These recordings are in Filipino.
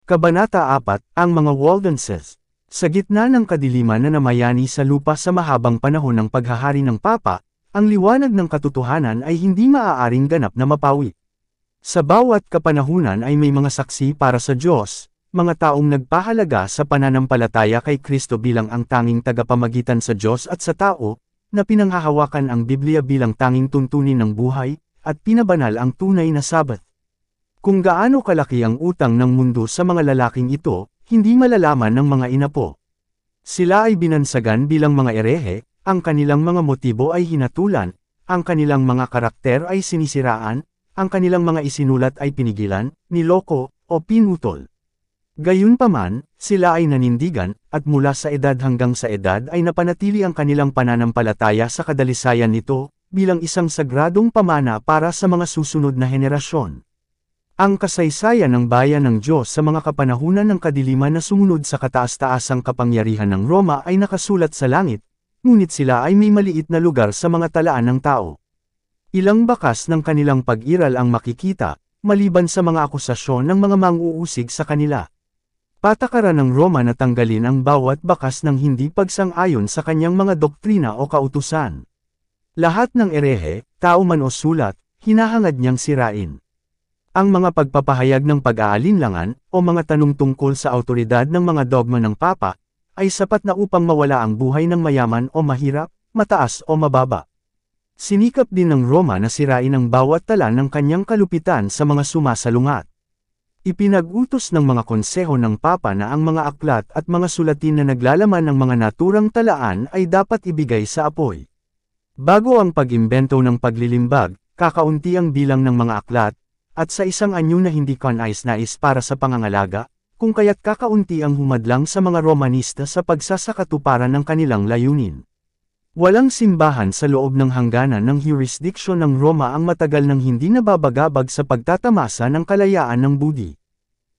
Kabanata 4, ang mga Waldenses. Sa gitna ng kadiliman na namayani sa lupa sa mahabang panahon ng paghahari ng Papa, ang liwanag ng katotohanan ay hindi maaaring ganap na mapawi. Sa bawat kapanahunan ay may mga saksi para sa Diyos, mga taong nagpahalaga sa pananampalataya kay Kristo bilang ang tanging tagapamagitan sa Diyos at sa tao, na pinanghahawakan ang Biblia bilang tanging tuntunin ng buhay, at pinabanal ang tunay na Sabat. Kung gaano kalaki ang utang ng mundo sa mga lalaking ito, hindi malalaman ng mga inapo. Sila ay binansagan bilang mga erehe, ang kanilang mga motibo ay hinatulan, ang kanilang mga karakter ay sinisiraan, ang kanilang mga isinulat ay pinigilan, niloko, o pinutol. Gayunpaman, sila ay nanindigan, at mula sa edad hanggang sa edad ay napanatili ang kanilang pananampalataya sa kadalisayan nito, bilang isang sagradong pamana para sa mga susunod na henerasyon. Ang kasaysayan ng bayan ng Diyos sa mga kapanahunan ng kadiliman na sumunod sa kataas-taasang kapangyarihan ng Roma ay nakasulat sa langit, ngunit sila ay may maliit na lugar sa mga talaan ng tao. Ilang bakas ng kanilang pag-iral ang makikita, maliban sa mga akusasyon ng mga mang-uusig sa kanila. Patakaran ng Roma na tanggalin ang bawat bakas ng hindi pagsang-ayon sa kanyang mga doktrina o kautusan. Lahat ng erehe, tao man o sulat, hinahangad niyang sirain. Ang mga pagpapahayag ng pag-aalinlangan, o mga tanong tungkol sa awtoridad ng mga dogma ng Papa, ay sapat na upang mawala ang buhay ng mayaman o mahirap, mataas o mababa. Sinikap din ng Roma na sirain ang bawat tala ng kanyang kalupitan sa mga sumasalungat. Ipinag-utos ng mga konseho ng Papa na ang mga aklat at mga sulatin na naglalaman ng mga naturang talaan ay dapat ibigay sa apoy. Bago ang pag-imbento ng paglilimbag, kakaunti ang bilang ng mga aklat, at sa isang anyo na hindi kanais-nais para sa pangangalaga, kung kaya't kakaunti ang humadlang sa mga Romanista sa pagsasakatuparan ng kanilang layunin. Walang simbahan sa loob ng hangganan ng jurisdiksyon ng Roma ang matagal nang hindi nababagabag sa pagtatamasa ng kalayaan ng Budi.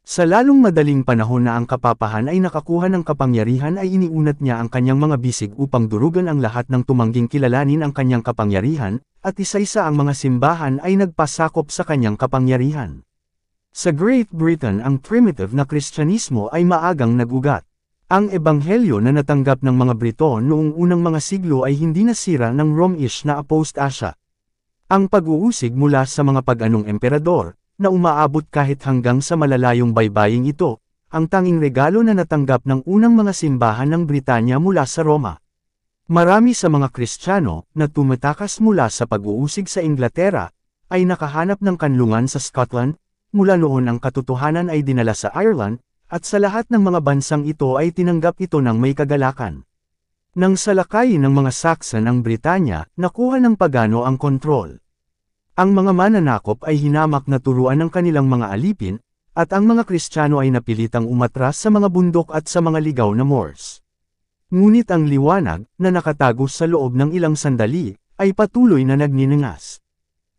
Sa lalong madaling panahon na ang kapapahan ay nakakuha ng kapangyarihan ay iniunat niya ang kanyang mga bisig upang durugan ang lahat ng tumangging kilalanin ang kanyang kapangyarihan, at isa-isa ang mga simbahan ay nagpasakop sa kanyang kapangyarihan. Sa Great Britain ang primitive na Kristyanismo ay maagang nagugat. Ang ebanghelyo na natanggap ng mga Briton noong unang mga siglo ay hindi nasira ng Romish na apostasya. Ang pag-uusig mula sa mga pag-anong emperador, na umaabot kahit hanggang sa malalayong baybaying ito, ang tanging regalo na natanggap ng unang mga simbahan ng Britanya mula sa Roma. Marami sa mga Kristiyano, na tumatakas mula sa pag-uusig sa Inglaterra, ay nakahanap ng kanlungan sa Scotland, mula noon ang katotohanan ay dinala sa Ireland, at sa lahat ng mga bansang ito ay tinanggap ito ng may kagalakan. Nang salakay ng mga Saxon ang Britanya, nakuha ng pagano ang kontrol. Ang mga mananakop ay hinamak na turuan ng kanilang mga alipin, at ang mga Kristiyano ay napilitang umatras sa mga bundok at sa mga ligaw na moors. Ngunit ang liwanag, na nakatago sa loob ng ilang sandali, ay patuloy na nagniningas.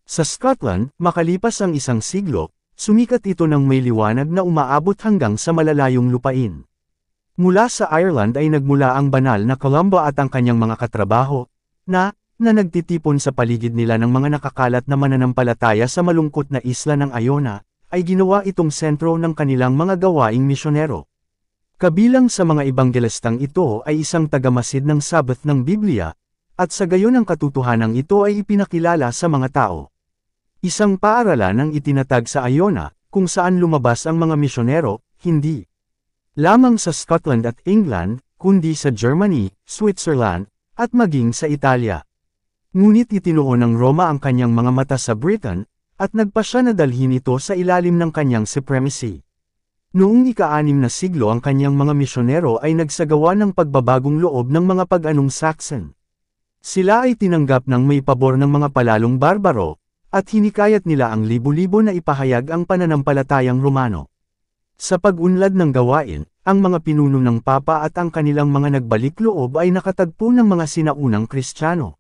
Sa Scotland, makalipas ang isang siglo, sumikat ito ng may liwanag na umaabot hanggang sa malalayong lupain. Mula sa Ireland ay nagmula ang banal na Columba at ang kanyang mga katrabaho, na nagtitipon sa paligid nila ng mga nakakalat na mananampalataya sa malungkot na isla ng Iona, ay ginawa itong sentro ng kanilang mga gawaing misyonero. Kabilang sa mga ebanghelistang ito ay isang tagamasid ng Sabbath ng Biblia, at sa gayon ang katotohanan ito ay ipinakilala sa mga tao. Isang paaralan ang itinatag sa Iona, kung saan lumabas ang mga misyonero, hindi lamang sa Scotland at England, kundi sa Germany, Switzerland, at maging sa Italia. Ngunit itinuon ng Roma ang kanyang mga mata sa Britain, at nagpasya na dalhin ito sa ilalim ng kanyang supremacy. Noong ika-6 na siglo ang kanyang mga misyonero ay nagsagawa ng pagbabagong loob ng mga pag-anong Saxon. Sila ay tinanggap ng may pabor ng mga palalong barbaro, at hinikayat nila ang libo-libo na ipahayag ang pananampalatayang Romano. Sa pag-unlad ng gawain, ang mga pinuno ng Papa at ang kanilang mga nagbalik loob ay nakatagpo ng mga sinaunang Kristiyano.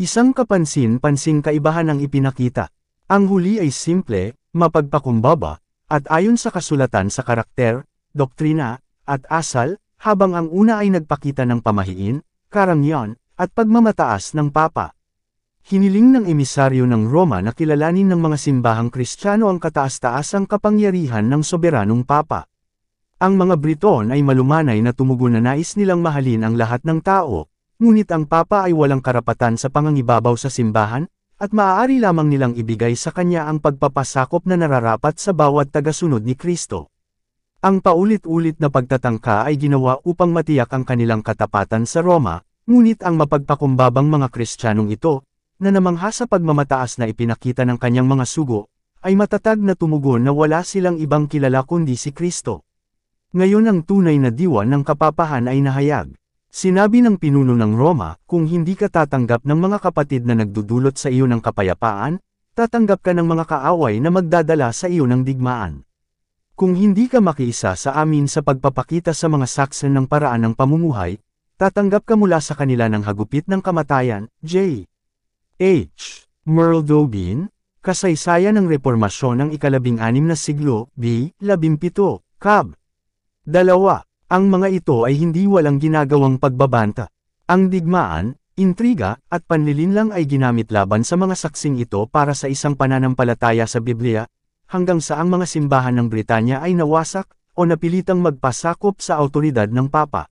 Isang kapansin-pansing kaibahan ang ipinakita. Ang huli ay simple, mapagpakumbaba, at ayon sa kasulatan sa karakter, doktrina, at asal, habang ang una ay nagpakita ng pamahiin, karangyaan, at pagmamataas ng Papa. Hiniling ng emisaryo ng Roma na kilalanin ng mga simbahang Kristiyano ang kataas-taasang kapangyarihan ng soberanong Papa. Ang mga Briton ay malumanay na tumugon na nais nilang mahalin ang lahat ng tao, ngunit ang Papa ay walang karapatan sa pangangibabaw sa simbahan, at maaari lamang nilang ibigay sa kanya ang pagpapasakop na nararapat sa bawat tagasunod ni Kristo. Ang paulit-ulit na pagtatangka ay ginawa upang matiyak ang kanilang katapatan sa Roma, ngunit ang mapagpakumbabang mga Kristiyanong ito, na namangha sa pagmamataas na ipinakita ng kanyang mga sugo, ay matatag na tumugon na wala silang ibang kilala kundi si Kristo. Ngayon ang tunay na diwa ng kapapahan ay nahayag. Sinabi ng pinuno ng Roma, kung hindi ka tatanggap ng mga kapatid na nagdudulot sa iyo ng kapayapaan, tatanggap ka ng mga kaaway na magdadala sa iyo ng digmaan. Kung hindi ka makiisa sa amin sa pagpapakita sa mga saksen ng paraan ng pamumuhay, tatanggap ka mula sa kanila ng hagupit ng kamatayan. J. H. Merle Dobin, Kasaysayan ng Reformasyon ng ika-16 na siglo, B. 17, Cab. 2. Ang mga ito ay hindi walang ginagawang pagbabanta. Ang digmaan, intriga, at panlilinlang ay ginamit laban sa mga saksing ito para sa isang pananampalataya sa Biblia, hanggang sa ang mga simbahan ng Britanya ay nawasak o napilitang magpasakop sa awtoridad ng Papa.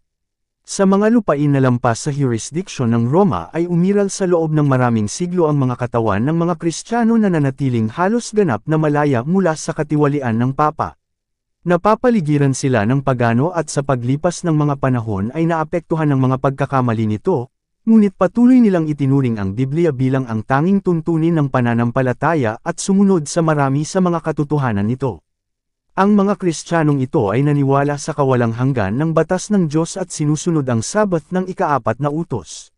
Sa mga lupain na lampas sa jurisdiction ng Roma ay umiral sa loob ng maraming siglo ang mga katawan ng mga Kristiyano na nanatiling halos ganap na malaya mula sa katiwalian ng Papa. Napapaligiran sila ng pagano at sa paglipas ng mga panahon ay naapektuhan ng mga pagkakamali nito, ngunit patuloy nilang itinuring ang Biblia bilang ang tanging tuntunin ng pananampalataya at sumunod sa marami sa mga katotohanan nito. Ang mga Kristiyanong ito ay naniwala sa kawalang hanggan ng batas ng Diyos at sinusunod ang Sabbath ng ika-4 na utos.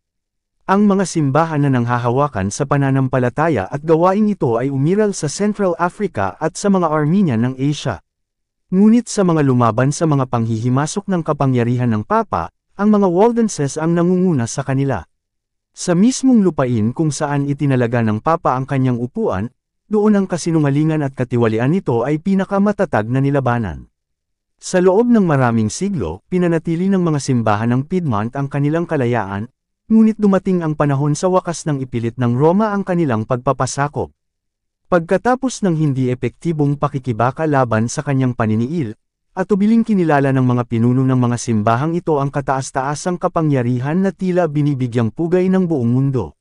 Ang mga simbahan na nanghahawakan sa pananampalataya at gawain ito ay umiral sa Central Africa at sa mga Armenian ng Asia. Ngunit sa mga lumaban sa mga panghihimasok ng kapangyarihan ng Papa, ang mga Waldenses ang nangunguna sa kanila. Sa mismong lupain kung saan itinalaga ng Papa ang kanyang upuan, doon ang kasinungalingan at katiwalian nito ay pinakamatatag na nilabanan. Sa loob ng maraming siglo, pinanatili ng mga simbahan ng Piedmont ang kanilang kalayaan, ngunit dumating ang panahon sa wakas ng ipilit ng Roma ang kanilang pagpapasakop. Pagkatapos ng hindi epektibong pakikibaka laban sa kanyang paniniil, at ubiling kinilala ng mga pinuno ng mga simbahang ito ang kataas-taasang kapangyarihan na tila binibigyang pugay ng buong mundo.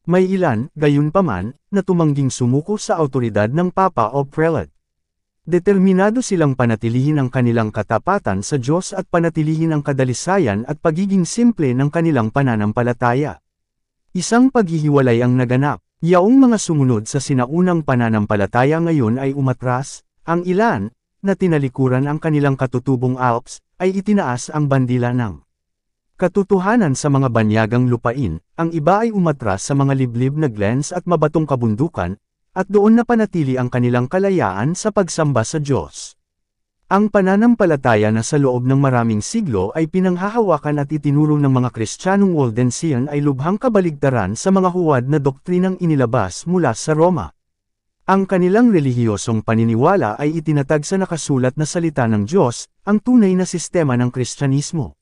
May ilan, gayunpaman, na tumangging sumuko sa awtoridad ng Papa o Prelate. Determinado silang panatilihin ang kanilang katapatan sa Diyos at panatilihin ang kadalisayan at pagiging simple ng kanilang pananampalataya. Isang paghihiwalay ang naganap. Yaong mga sumunod sa sinaunang pananampalataya ngayon ay umatras, ang ilan, na tinalikuran ang kanilang katutubong Alps, ay itinaas ang bandila ng katotohanan sa mga banyagang lupain, ang iba ay umatras sa mga liblib na glens at mabatong kabundukan, at doon napanatili ang kanilang kalayaan sa pagsamba sa Diyos. Ang pananampalataya na sa loob ng maraming siglo ay pinanghahawakan at itinuro ng mga Kristiyanong Waldensian ay lubhang kabaligtaran sa mga huwad na doktrinang inilabas mula sa Roma. Ang kanilang relihiyosong paniniwala ay itinatag sa nakasulat na salita ng Diyos, ang tunay na sistema ng Kristyanismo.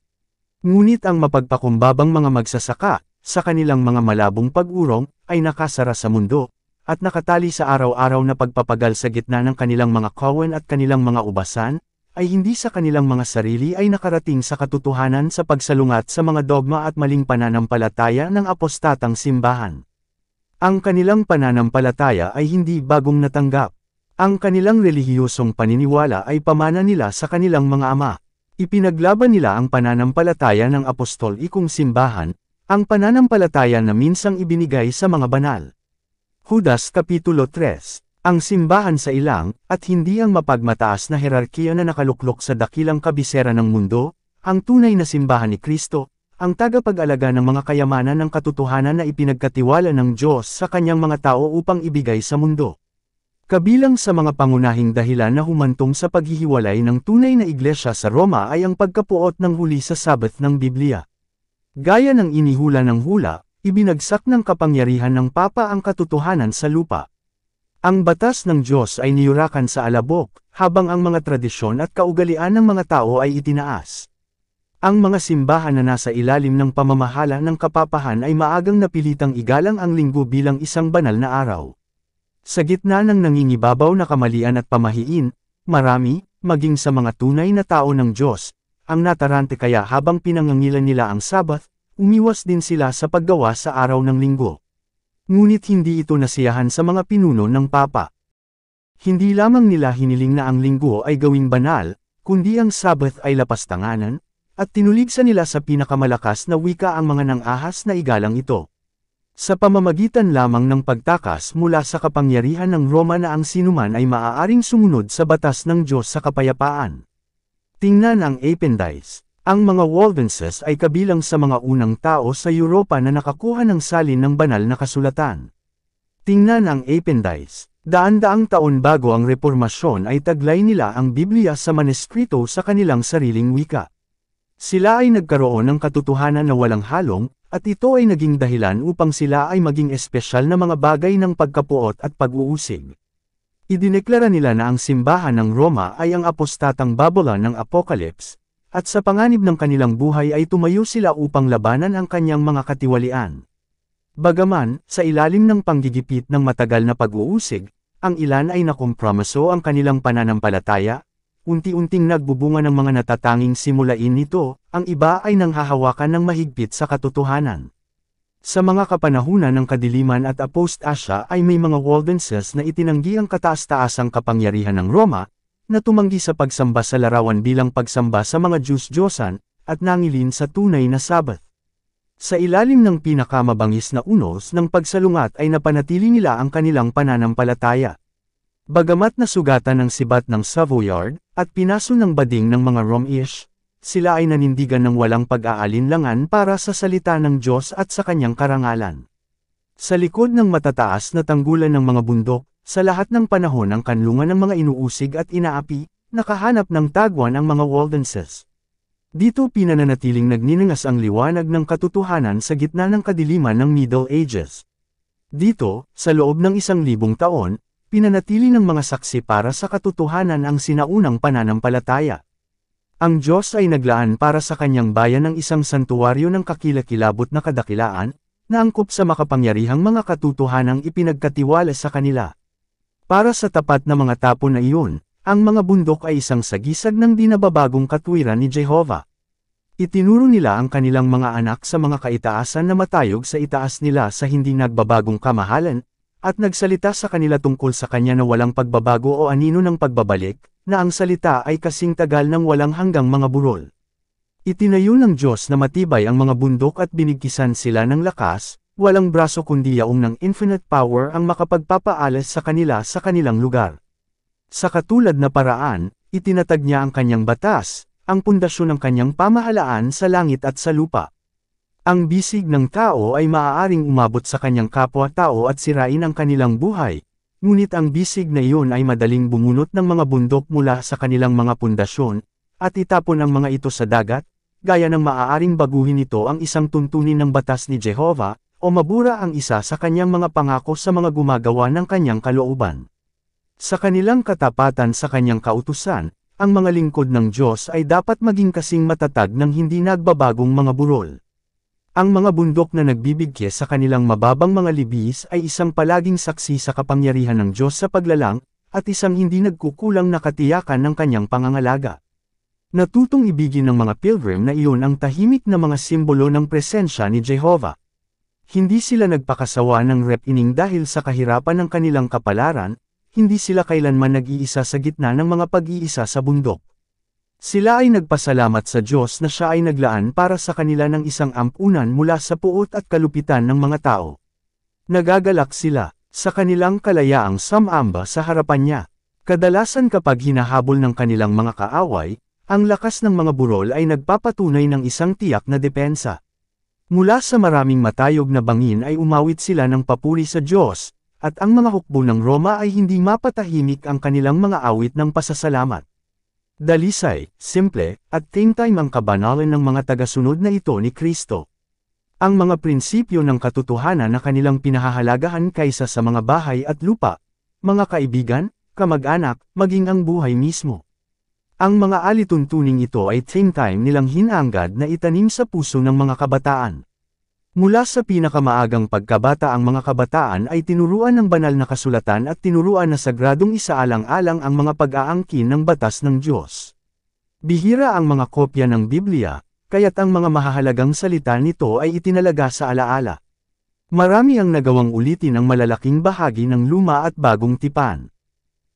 Ngunit ang mapagpakumbabang mga magsasaka, sa kanilang mga malabong pag-urong, ay nakasara sa mundo, at nakatali sa araw-araw na pagpapagal sa gitna ng kanilang mga kawan at kanilang mga ubasan, ay hindi sa kanilang mga sarili ay nakarating sa katotohanan sa pagsalungat sa mga dogma at maling pananampalataya ng apostatang simbahan. Ang kanilang pananampalataya ay hindi bagong natanggap. Ang kanilang relihiyosong paniniwala ay pamana nila sa kanilang mga ama. Ipinaglaban nila ang pananampalataya ng apostolikong simbahan, ang pananampalataya na minsang ibinigay sa mga banal. Judas Kapitulo 3. Ang simbahan sa ilang, at hindi ang mapagmataas na herarkiya na nakaluklok sa dakilang kabisera ng mundo, ang tunay na simbahan ni Kristo, ang tagapag-alaga ng mga kayamanan ng katotohanan na ipinagkatiwala ng Diyos sa kanyang mga tao upang ibigay sa mundo. Kabilang sa mga pangunahing dahilan na humantong sa paghihiwalay ng tunay na iglesia sa Roma ay ang pagkapuot ng huli sa Sabbath ng Biblia. Gaya ng inihula ng hula, ibinagsak ng kapangyarihan ng Papa ang katotohanan sa lupa. Ang batas ng Diyos ay niyurakan sa alabok, habang ang mga tradisyon at kaugalian ng mga tao ay itinaas. Ang mga simbahan na nasa ilalim ng pamamahala ng kapapahan ay maagang napilitang igalang ang linggo bilang isang banal na araw. Sa gitna ng nangingibabaw na kamalian at pamahiin, marami, maging sa mga tunay na tao ng Diyos, ang natarante kaya habang pinangangilan nila ang Sabbath, umiwas din sila sa paggawa sa araw ng linggo. Ngunit hindi ito nasiyahan sa mga pinuno ng Papa. Hindi lamang nila hiniling na ang linggo ay gawing banal, kundi ang Sabbath ay lapastanganan, at tinuligsa nila sa pinakamalakas na wika ang mga nang-ahas na igalang ito. Sa pamamagitan lamang ng pagtakas mula sa kapangyarihan ng Roma na ang sinuman ay maaaring sumunod sa batas ng Diyos sa kapayapaan. Tingnan ang Appendice. Ang mga Waldenses ay kabilang sa mga unang tao sa Europa na nakakuha ng salin ng banal na kasulatan. Tingnan ang Appendice. Daan-daang taon bago ang Reformasyon ay taglay nila ang Biblia sa maneskrito sa kanilang sariling wika. Sila ay nagkaroon ng katotohanan na walang halong, at ito ay naging dahilan upang sila ay maging espesyal na mga bagay ng pagkapuot at pag-uusig. Idineklara nila na ang simbahan ng Roma ay ang apostatang Babylon ng Apocalypse, at sa panganib ng kanilang buhay ay tumayo sila upang labanan ang kanyang mga katiwalian. Bagaman, sa ilalim ng panggigipit ng matagal na pag-uusig, ang ilan ay nakompromiso ang kanilang pananampalataya, unti-unting nagbubunga ng mga natatanging simulain nito, ang iba ay nanghahawakan ng mahigpit sa katotohanan. Sa mga kapanahunan ng kadiliman at apostasya ay may mga Waldenses na itinanggi ang kataas-taasang kapangyarihan ng Roma, na tumanggi sa pagsamba sa larawan bilang pagsamba sa mga Diyos-Diyosan, at nangilin sa tunay na Sabbath. Sa ilalim ng pinakamabangis na unos ng pagsalungat ay napanatili nila ang kanilang pananampalataya. Bagamat nasugatan ng sibat ng Savoyard, at pinaso ng bading ng mga Romish, sila ay nanindigan ng walang pag-aalinlangan para sa salita ng Diyos at sa kanyang karangalan. Sa likod ng matataas na tanggulan ng mga bundok, sa lahat ng panahon ang kanlungan ng mga inuusig at inaapi, nakahanap ng tagwan ang mga Waldenses. Dito pinananatiling nagninangas ang liwanag ng katotohanan sa gitna ng kadiliman ng Middle Ages. Dito, sa loob ng 1,000 taon, pinanatili ng mga saksi para sa katotohanan ang sinaunang pananampalataya. Ang Diyos ay naglaan para sa kanyang bayan ng isang santuwaryo ng kakilakilabot na kadakilaan, na angkop sa makapangyarihang mga katotohanang ipinagkatiwala sa kanila. Para sa tapat na mga tapon na iyon, ang mga bundok ay isang sagisag ng di nababagong katwiran ni Jehovah. Itinuro nila ang kanilang mga anak sa mga kaitaasan na matayog sa itaas nila sa hindi nagbabagong kamahalan, at nagsalita sa kanila tungkol sa kanya na walang pagbabago o anino ng pagbabalik, na ang salita ay kasing tagal ng walang hanggang mga burol. Itinayo ng Diyos na matibay ang mga bundok at binigkisan sila ng lakas, walang braso kundi yaong ng infinite power ang makapagpapaalis sa kanila sa kanilang lugar. Sa katulad na paraan, itinatag niya ang kanyang batas, ang pundasyon ng kanyang pamahalaan sa langit at sa lupa. Ang bisig ng tao ay maaaring umabot sa kanyang kapwa-tao at sirain ang kanilang buhay, ngunit ang bisig na iyon ay madaling bumunot ng mga bundok mula sa kanilang mga pundasyon, at itapon ang mga ito sa dagat, gaya ng maaaring baguhin ito ang isang tuntunin ng batas ni Jehovah, o mabura ang isa sa kanyang mga pangako sa mga gumagawa ng kanyang kalooban. Sa kanilang katapatan sa kanyang kautusan, ang mga lingkod ng Diyos ay dapat maging kasing matatag ng hindi nagbabagong mga burol. Ang mga bundok na nagbibigke sa kanilang mababang mga libis ay isang palaging saksi sa kapangyarihan ng Diyos sa paglalang, at isang hindi nagkukulang na katiyakan ng kanyang pangangalaga. Natutong ibigin ng mga pilgrim na iyon ang tahimik na mga simbolo ng presensya ni Jehovah. Hindi sila nagpakasawa ng repining dahil sa kahirapan ng kanilang kapalaran, hindi sila kailanman nag-iisa sa gitna ng mga pag-iisa sa bundok. Sila ay nagpasalamat sa Diyos na siya ay naglaan para sa kanila ng isang ampunan mula sa puot at kalupitan ng mga tao. Nagagalak sila sa kanilang kalayaang sumamba sa harapan niya. Kadalasan kapag hinahabol ng kanilang mga kaaway, ang lakas ng mga burol ay nagpapatunay ng isang tiyak na depensa. Mula sa maraming matayog na bangin ay umawit sila ng papuri sa Diyos, at ang mga hukbo ng Roma ay hindi mapatahimik ang kanilang mga awit ng pasasalamat. Dalisay, simple, at same-time ang kabanalan ng mga tagasunod na ito ni Kristo. Ang mga prinsipyo ng katotohanan na kanilang pinahahalagahan kaysa sa mga bahay at lupa, mga kaibigan, kamag-anak, maging ang buhay mismo. Ang mga alituntuning ito ay same-time nilang hinangad na itanim sa puso ng mga kabataan. Mula sa pinakamaagang pagkabata ang mga kabataan ay tinuruan ng banal na kasulatan at tinuruan na sagradong isaalang-alang ang mga pag-aangkin ng batas ng Diyos. Bihira ang mga kopya ng Biblia, kaya't ang mga mahahalagang salita nito ay itinalaga sa alaala. Marami ang nagawang ulitin ang malalaking bahagi ng luma at bagong tipan.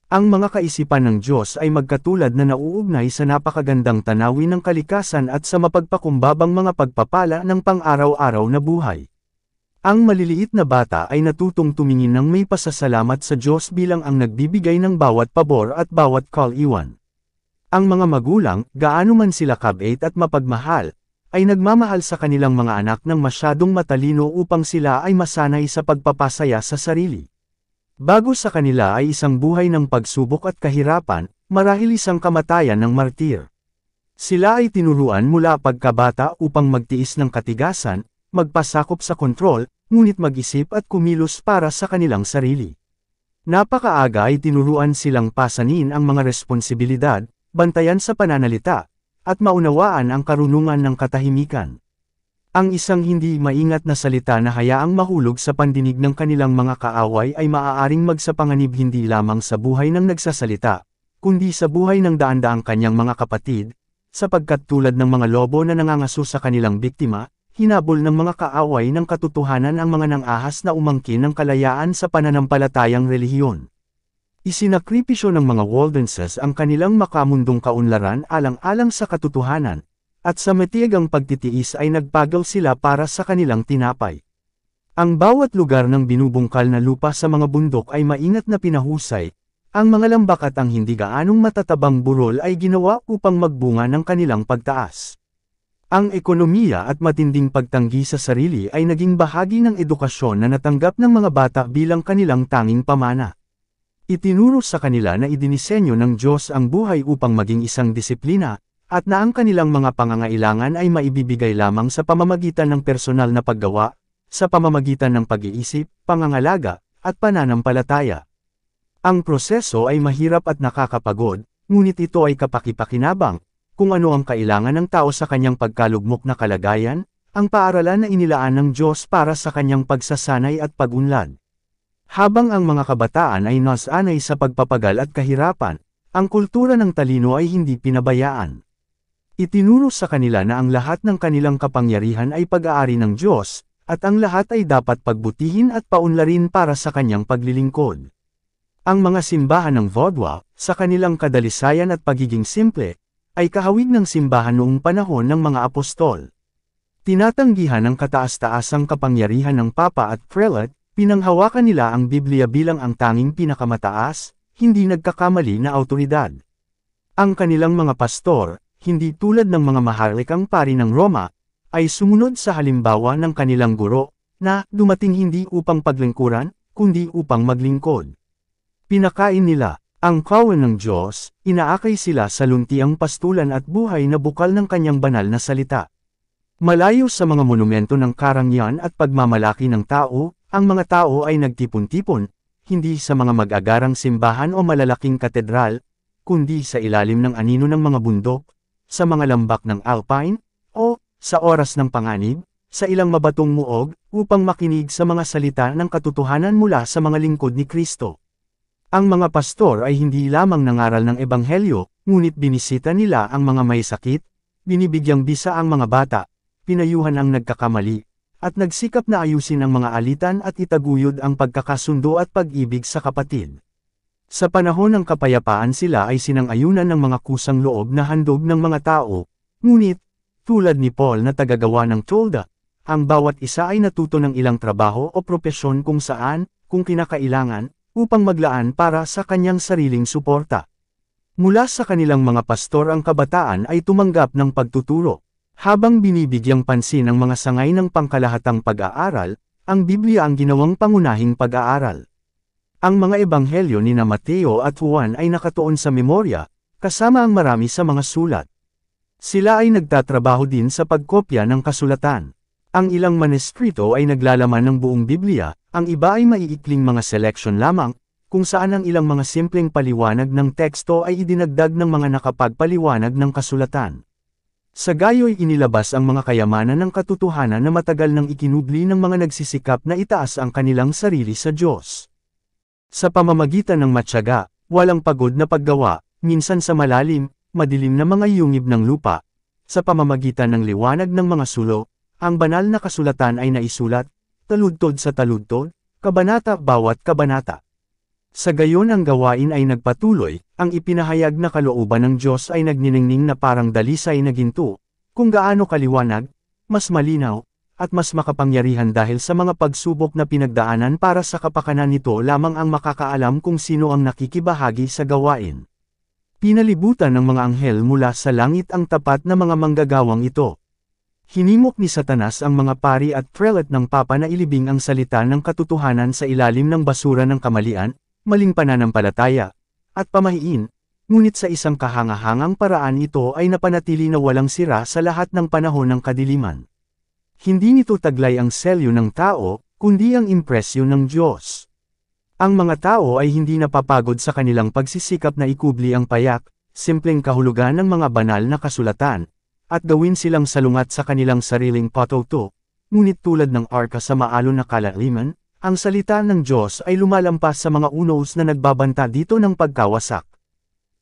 Ang mga kaisipan ng Diyos ay magkatulad na nauugnay sa napakagandang tanawin ng kalikasan at sa mapagpakumbabang mga pagpapala ng pang-araw-araw na buhay. Ang maliliit na bata ay natutong tumingin ng may pasasalamat sa Diyos bilang ang nagbibigay ng bawat pabor at bawat kal-iwan. Ang mga magulang, gaano man sila kabait at mapagmahal, ay nagmamahal sa kanilang mga anak ng masyadong matalino upang sila ay masanay sa pagpapasaya sa sarili. Bago sa kanila ay isang buhay ng pagsubok at kahirapan, marahil isang kamatayan ng martir. Sila ay tinuruan mula pagkabata upang magtiis ng katigasan, magpasakop sa kontrol, ngunit mag-isip at kumilos para sa kanilang sarili. Napakaaga ay tinuruan silang pasanin ang mga responsibilidad, bantayan sa pananalita, at maunawaan ang karunungan ng katahimikan. Ang isang hindi maingat na salita na hayaang mahulog sa pandinig ng kanilang mga kaaway ay maaaring magsapanganib hindi lamang sa buhay ng nagsasalita, kundi sa buhay ng daan-daang kanyang mga kapatid, sapagkat tulad ng mga lobo na nangangaso sa kanilang biktima, hinabol ng mga kaaway ng katotohanan ang mga nangahas na umangkin ng kalayaan sa pananampalatayang relihiyon. Isinakripisyo ng mga Waldenses ang kanilang makamundong kaunlaran alang-alang sa katotohanan, at sa matiyagang pagtitiis ay nagpagaw sila para sa kanilang tinapay. Ang bawat lugar ng binubungkal na lupa sa mga bundok ay maingat na pinahusay, ang mga lambak at ang hindi gaanong matatabang burol ay ginawa upang magbunga ng kanilang pagtaas. Ang ekonomiya at matinding pagtanggi sa sarili ay naging bahagi ng edukasyon na natanggap ng mga bata bilang kanilang tanging pamana. Itinuro sa kanila na idinisenyo ng Diyos ang buhay upang maging isang disiplina, at na ang kanilang mga pangangailangan ay maibibigay lamang sa pamamagitan ng personal na paggawa, sa pamamagitan ng pag-iisip, pangangalaga, at pananampalataya. Ang proseso ay mahirap at nakakapagod, ngunit ito ay kapaki-pakinabang, kung ano ang kailangan ng tao sa kanyang pagkalugmok na kalagayan, ang paaralan na inilaan ng Diyos para sa kanyang pagsasanay at pag-unlad. Habang ang mga kabataan ay nasanay sa pagpapagal at kahirapan, ang kultura ng talino ay hindi pinabayaan. Itinuro sa kanila na ang lahat ng kanilang kapangyarihan ay pag-aari ng Diyos, at ang lahat ay dapat pagbutihin at paunlarin para sa kanyang paglilingkod. Ang mga simbahan ng Vodwa, sa kanilang kadalisayan at pagiging simple, ay kahawig ng simbahan noong panahon ng mga apostol. Tinatanggihan ng kataas-taasang kapangyarihan ng Papa at Prelate, pinanghawakan nila ang Biblia bilang ang tanging pinakamataas, hindi nagkakamali na awtoridad. Ang kanilang mga pastor, hindi tulad ng mga maharlikang pari ng Roma, ay sumunod sa halimbawa ng kanilang guro, na dumating hindi upang paglingkuran, kundi upang maglingkod. Pinakain nila ang kawan ng Diyos, inaakay sila sa luntiang pastulan at buhay na bukal ng kanyang banal na salita. Malayo sa mga monumento ng karangyaan at pagmamalaki ng tao, ang mga tao ay nagtipon-tipon, hindi sa mga mag-agarang simbahan o malalaking katedral, kundi sa ilalim ng anino ng mga bundok, sa mga lambak ng Alpine, o, sa oras ng panganib, sa ilang mabatong muog, upang makinig sa mga salita ng katotohanan mula sa mga lingkod ni Kristo. Ang mga pastor ay hindi lamang nangaral ng ebanghelyo, ngunit binisita nila ang mga may sakit, binibigyang bisa ang mga bata, pinayuhan ang nagkakamali, at nagsikap na ayusin ang mga alitan at itaguyod ang pagkakasundo at pag-ibig sa kapatid. Sa panahon ng kapayapaan sila ay sinang-ayunan ng mga kusang loob na handog ng mga tao, ngunit, tulad ni Paul na tagagawa ng tolda, ang bawat isa ay natuto ng ilang trabaho o propesyon kung saan, kung kinakailangan, upang maglaan para sa kanyang sariling suporta. Mula sa kanilang mga pastor ang kabataan ay tumanggap ng pagtuturo. Habang binibigyang pansin ang mga sangay ng pangkalahatang pag-aaral, ang Biblia ang ginawang pangunahing pag-aaral. Ang mga ebanghelyo ni Mateo at Juan ay nakatuon sa memorya, kasama ang marami sa mga sulat. Sila ay nagtatrabaho din sa pagkopya ng kasulatan. Ang ilang maneskrito ay naglalaman ng buong Biblia, ang iba ay maiikling mga seleksyon lamang, kung saan ang ilang mga simpleng paliwanag ng teksto ay idinagdag ng mga nakapagpaliwanag ng kasulatan. Sa gayo'y inilabas ang mga kayamanan ng katotohanan na matagal nang ikinubli ng mga nagsisikap na itaas ang kanilang sarili sa Diyos. Sa pamamagitan ng matyaga, walang pagod na paggawa, minsan sa malalim, madilim na mga yungib ng lupa, sa pamamagitan ng liwanag ng mga sulo, ang banal na kasulatan ay naisulat, taludtod sa taludtod, kabanata bawat kabanata. Sa gayon ang gawain ay nagpatuloy, ang ipinahayag na kalooban ng Diyos ay nagniningning na parang dalisay na ginto, kung gaano kaliwanag, mas malinaw, at mas makapangyarihan dahil sa mga pagsubok na pinagdaanan para sa kapakanan nito lamang ang makakaalam kung sino ang nakikibahagi sa gawain. Pinalibutan ng mga anghel mula sa langit ang tapat na mga manggagawang ito. Hinimok ni Satanas ang mga pari at prelate ng Papa na ilibing ang salita ng katotohanan sa ilalim ng basura ng kamalian, maling pananampalataya, at pamahiin, ngunit sa isang kahangahangang paraan ito ay napanatili na walang sira sa lahat ng panahon ng kadiliman. Hindi nito taglay ang selyo ng tao, kundi ang impresyon ng Diyos. Ang mga tao ay hindi napapagod sa kanilang pagsisikap na ikubli ang payak, simpleng kahulugan ng mga banal na kasulatan, at gawin silang salungat sa kanilang sariling patuto, ngunit tulad ng arka sa maalon na kalaliman, ang salita ng Diyos ay lumalampas sa mga unos na nagbabanta dito ng pagkawasak.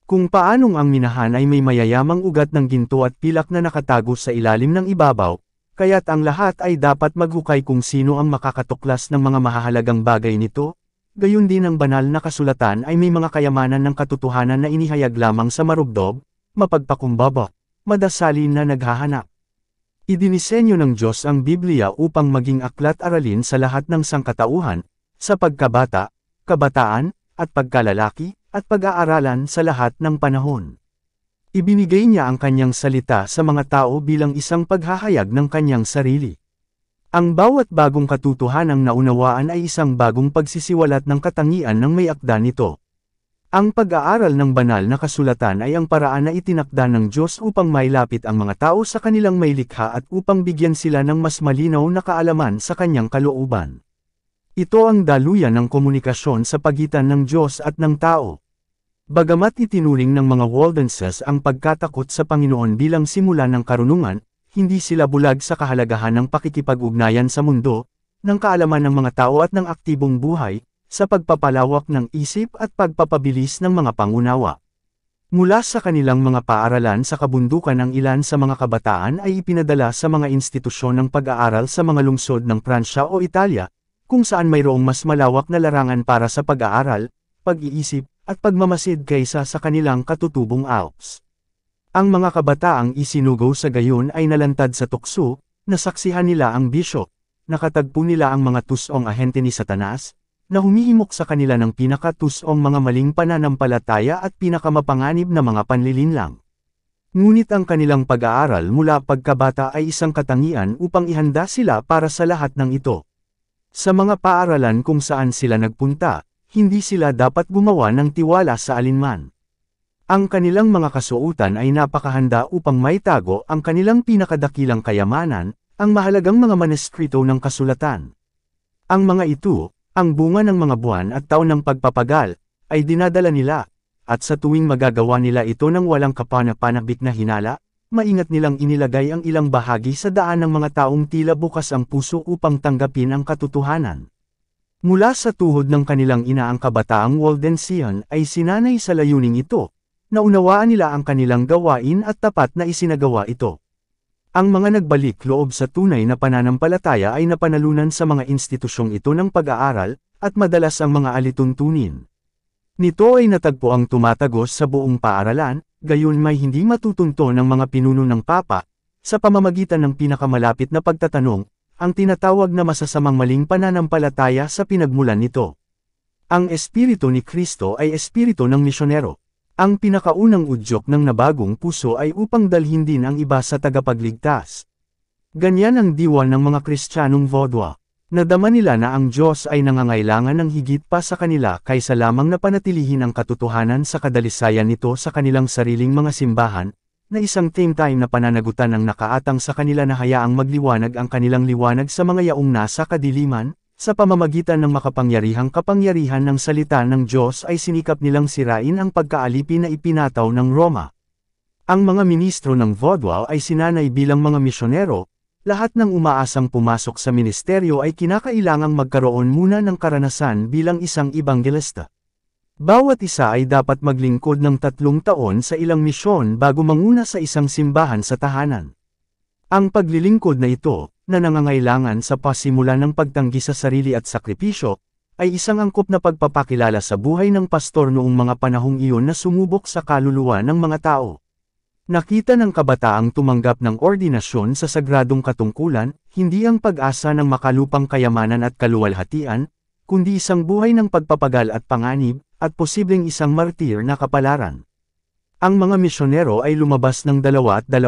Kung paanong ang minahan ay may mayayamang ugat ng ginto at pilak na nakatago sa ilalim ng ibabaw, kaya't ang lahat ay dapat maghukay kung sino ang makakatuklas ng mga mahahalagang bagay nito, gayon din ang banal na kasulatan ay may mga kayamanan ng katotohanan na inihayag lamang sa marubdob, mapagpakumbaba, madasalin na naghahanap. Idinisenyo ng Diyos ang Biblia upang maging aklat-aralin sa lahat ng sangkatauhan, sa pagkabata, kabataan, at pagkalalaki, at pag-aaralan sa lahat ng panahon. Ibinigay niya ang kanyang salita sa mga tao bilang isang paghahayag ng kanyang sarili. Ang bawat bagong katotohanang naunawaan ay isang bagong pagsisiwalat ng katangian ng may akda nito. Ang pag-aaral ng banal na kasulatan ay ang paraan na itinakda ng Diyos upang mailapit ang mga tao sa kanilang may likha at upang bigyan sila ng mas malinaw na kaalaman sa kanyang kalooban. Ito ang daluyan ng komunikasyon sa pagitan ng Diyos at ng tao. Bagamat itinuring ng mga Waldenses ang pagkatakot sa Panginoon bilang simula ng karunungan, hindi sila bulag sa kahalagahan ng pakikipag-ugnayan sa mundo, ng kaalaman ng mga tao at ng aktibong buhay, sa pagpapalawak ng isip at pagpapabilis ng mga pangunawa. Mula sa kanilang mga paaralan sa kabundukan ang ilan sa mga kabataan ay ipinadala sa mga institusyon ng pag-aaral sa mga lungsod ng Pransya o Italia, kung saan mayroong mas malawak na larangan para sa pag-aaral, pag-iisip, at pagmamasid kaysa sa kanilang katutubong Alps. Ang mga kabataang isinugo sa gayon ay nalantad sa tukso, nasaksihan nila ang bisyo, nakatagpo nila ang mga tusong ahente ni Satanas, na humihimok sa kanila ng pinakatusong mga maling pananampalataya at pinakamapanganib na mga panlilinlang. Ngunit ang kanilang pag-aaral mula pagkabata ay isang katangian upang ihanda sila para sa lahat ng ito. Sa mga paaralan kung saan sila nagpunta, hindi sila dapat gumawa ng tiwala sa alinman. Ang kanilang mga kasuotan ay napakahanda upang maitago ang kanilang pinakadakilang kayamanan, ang mahalagang mga maneskrito ng kasulatan. Ang mga ito, ang bunga ng mga buwan at taon ng pagpapagal, ay dinadala nila, at sa tuwing magagawa nila ito ng walang kapanapanabik na hinala, maingat nilang inilagay ang ilang bahagi sa daan ng mga taong tila bukas ang puso upang tanggapin ang katotohanan. Mula sa tuhod ng kanilang ina ang kabataang Waldensian ay sinanay sa layuning ito, naunawaan nila ang kanilang gawain at tapat na isinagawa ito. Ang mga nagbalik loob sa tunay na pananampalataya ay napanalunan sa mga institusyong ito ng pag-aaral, at madalas ang mga alituntunin nito ay natagpo ang tumatagos sa buong paaralan, gayon may hindi matutunto ng mga pinuno ng Papa, sa pamamagitan ng pinakamalapit na pagtatanong, ang tinatawag na masasamang maling pananampalataya sa pinagmulan nito. Ang Espiritu ni Kristo ay Espiritu ng misyonero. Ang pinakaunang udyok ng nabagong puso ay upang dalhin din ang iba sa tagapagligtas. Ganyan ang diwa ng mga Kristiyanong Vodwa. Nadama nila na ang Diyos ay nangangailangan ng higit pa sa kanila kaysa lamang na panatilihin ang katotohanan sa kadalisayan nito sa kanilang sariling mga simbahan, na isang time na pananagutan ang nakaatang sa kanila na hayaang magliwanag ang kanilang liwanag sa mga yaong nasa kadiliman. Sa pamamagitan ng makapangyarihang kapangyarihan ng salita ng Diyos ay sinikap nilang sirain ang pagkaalipin na ipinataw ng Roma. Ang mga ministro ng Vodwal ay sinanay bilang mga misyonero, lahat ng umaasang pumasok sa ministeryo ay kinakailangang magkaroon muna ng karanasan bilang isang ebanghelista. Bawat isa ay dapat maglingkod ng 3 taon sa ilang misyon bago manguna sa isang simbahan sa tahanan. Ang paglilingkod na ito, na nangangailangan sa pasimula ng pagtanggi sa sarili at sakripisyo, ay isang angkop na pagpapakilala sa buhay ng pastor noong mga panahong iyon na sumubok sa kaluluwa ng mga tao. Nakita ng kabataang tumanggap ng ordinasyon sa sagradong katungkulan, hindi ang pag-asa ng makalupang kayamanan at kaluwalhatian, kundi isang buhay ng pagpapagal at panganib, at posibleng isang martir na kapalaran. Ang mga misyonero ay lumabas ng 2 at 2,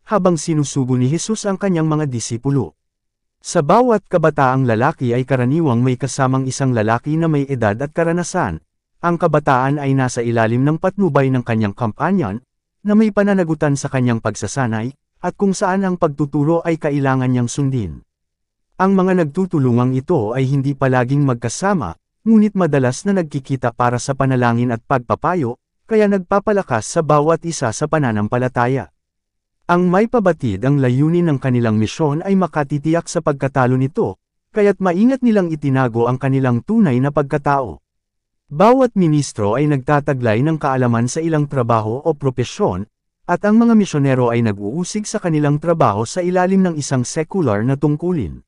habang sinusugo ni Jesus ang kanyang mga disipulo. Sa bawat kabataang lalaki ay karaniwang may kasamang isang lalaki na may edad at karanasan. Ang kabataan ay nasa ilalim ng patnubay ng kanyang kampanyan, na may pananagutan sa kanyang pagsasanay, at kung saan ang pagtuturo ay kailangan niyang sundin. Ang mga nagtutulungang ito ay hindi palaging magkasama, ngunit madalas na nagkikita para sa panalangin at pagpapayo, kaya nagpapalakas sa bawat isa sa pananampalataya. Ang may pabatid ang layunin ng kanilang misyon ay makatitiyak sa pagkatalo nito, kaya't maingat nilang itinago ang kanilang tunay na pagkatao. Bawat ministro ay nagtataglay ng kaalaman sa ilang trabaho o propesyon, at ang mga misyonero ay nag-uusig sa kanilang trabaho sa ilalim ng isang sekular na tungkulin.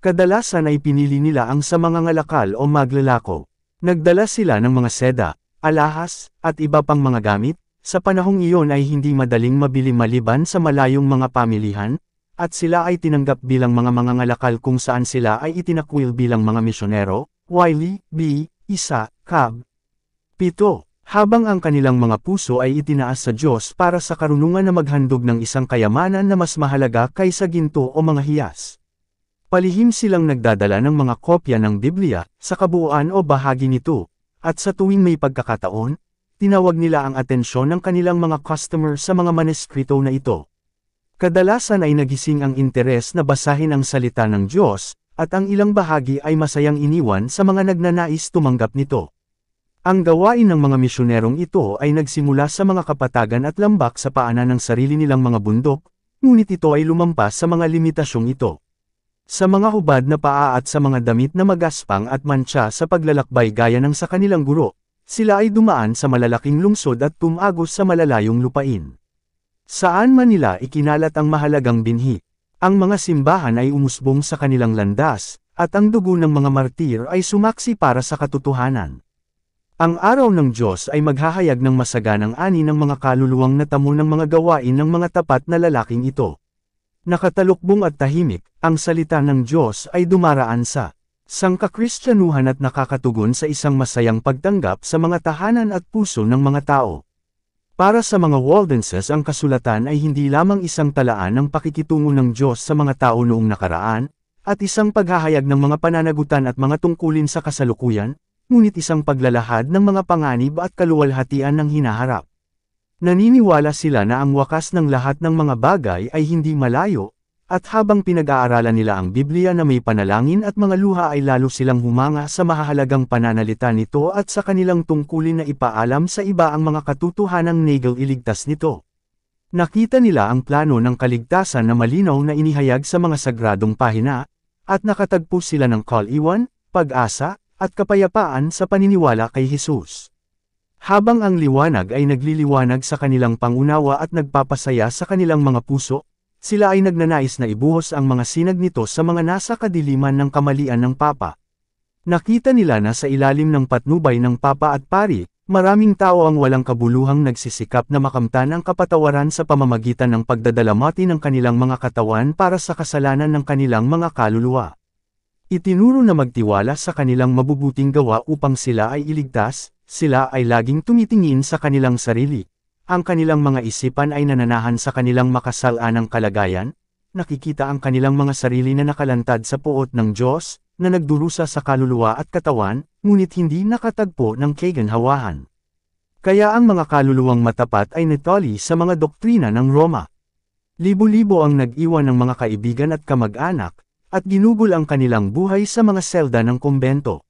Kadalasan ay pinili nila ang sa mga ngalakal o maglalako. Nagdala sila ng mga seda, alahas, at iba pang mga gamit. Sa panahong iyon ay hindi madaling mabili maliban sa malayong mga pamilihan, at sila ay tinanggap bilang mga ngalakal kung saan sila ay itinakwil bilang mga misyonero. Wiley, B. 1, Cab. 7. Habang ang kanilang mga puso ay itinaas sa Diyos para sa karunungan na maghandog ng isang kayamanan na mas mahalaga kaysa ginto o mga hiyas. Palihim silang nagdadala ng mga kopya ng Biblia, sa kabuuan o bahagi nito, at sa tuwing may pagkakataon, tinawag nila ang atensyon ng kanilang mga customer sa mga maneskrito na ito. Kadalasan ay nagising ang interes na basahin ang salita ng Diyos, at ang ilang bahagi ay masayang iniwan sa mga nagnanais tumanggap nito. Ang gawain ng mga misyonerong ito ay nagsimula sa mga kapatagan at lambak sa paanan ng sarili nilang mga bundok, ngunit ito ay lumampas sa mga limitasyong ito. Sa mga hubad na paa at sa mga damit na magaspang at mantsa sa paglalakbay gaya ng sa kanilang guro, sila ay dumaan sa malalaking lungsod at tumagos sa malalayong lupain. Saan man nila ikinalat ang mahalagang binhi. Ang mga simbahan ay umusbong sa kanilang landas, at ang dugo ng mga martir ay sumaksi para sa katotohanan. Ang araw ng Diyos ay maghahayag ng masaganang ani ng mga kaluluwang natamo ng mga gawain ng mga tapat na lalaking ito. Nakatalukbong at tahimik, ang salita ng Diyos ay dumaraan sa sangkakristyanuhan at nakakatugon sa isang masayang pagtanggap sa mga tahanan at puso ng mga tao. Para sa mga Waldenses ang kasulatan ay hindi lamang isang talaan ng pakikitungo ng Diyos sa mga tao noong nakaraan, at isang paghahayag ng mga pananagutan at mga tungkulin sa kasalukuyan, ngunit isang paglalahad ng mga panganib at kaluwalhatian ng hinaharap. Naniniwala sila na ang wakas ng lahat ng mga bagay ay hindi malayo, at habang pinag-aaralan nila ang Biblia na may panalangin at mga luha ay lalo silang humanga sa mahahalagang pananalita nito at sa kanilang tungkulin na ipaalam sa iba ang mga katotohanang nagel iligtas nito. Nakita nila ang plano ng kaligtasan na malinaw na inihayag sa mga sagradong pahina, at nakatagpo sila ng kaliwan, pag-asa, at kapayapaan sa paniniwala kay Jesus. Habang ang liwanag ay nagliliwanag sa kanilang pangunawa at nagpapasaya sa kanilang mga puso, sila ay nagnanais na ibuhos ang mga sinag nito sa mga nasa kadiliman ng kamalian ng Papa. Nakita nila na sa ilalim ng patnubay ng Papa at Pari, maraming tao ang walang kabuluhang nagsisikap na makamtan ang kapatawaran sa pamamagitan ng pagdadalamati ng kanilang mga katawan para sa kasalanan ng kanilang mga kaluluwa. Itinuro na magtiwala sa kanilang mabubuting gawa upang sila ay iligtas, sila ay laging tumitingin sa kanilang sarili. Ang kanilang mga isipan ay nananahan sa kanilang makasalanang kalagayan, nakikita ang kanilang mga sarili na nakalantad sa puot ng Diyos, na nagdurusa sa kaluluwa at katawan, ngunit hindi nakatagpo ng kaganhawahan. Kaya ang mga kaluluwang matapat ay natali sa mga doktrina ng Roma. Libo-libo ang nag-iwan ng mga kaibigan at kamag-anak, at ginugol ang kanilang buhay sa mga selda ng kumbento.